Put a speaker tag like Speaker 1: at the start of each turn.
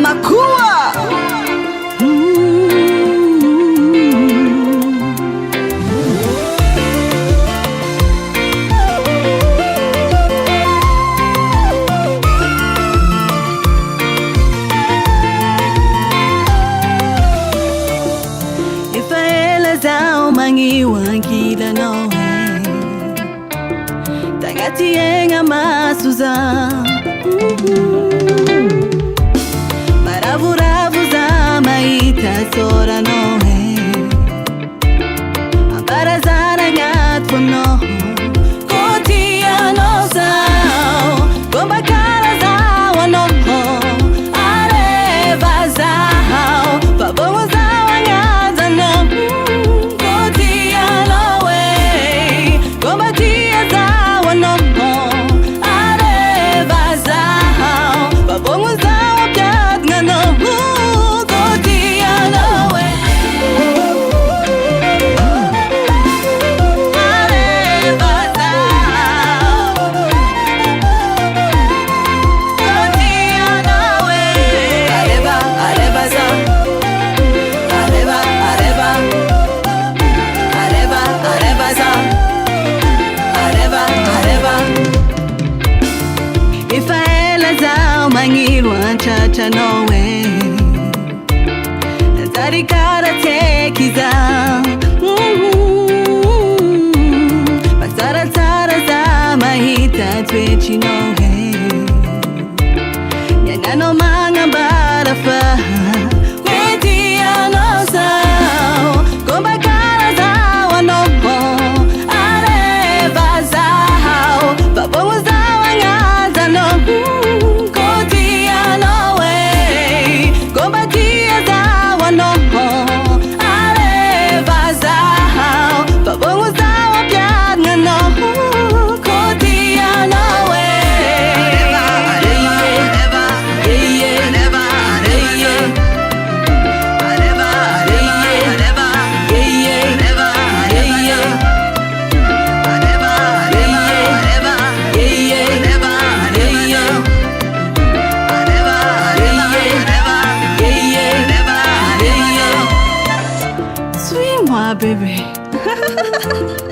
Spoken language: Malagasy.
Speaker 1: Makua. Zao mangiwa kila nohe Tagati enga masuza Maravuravu za maita sora nohe Ambarazana ngat fono Kotia no sao Gomba kara zao anoho Areva zao Babongo zao angata no Chacha no way Nazari kara tekiza Basara tara za mahita twechi no hey Nyanano manga barafa Kweti ya no sao Gomba kara za wanopo Areva zao Babongo za wangaza no baby.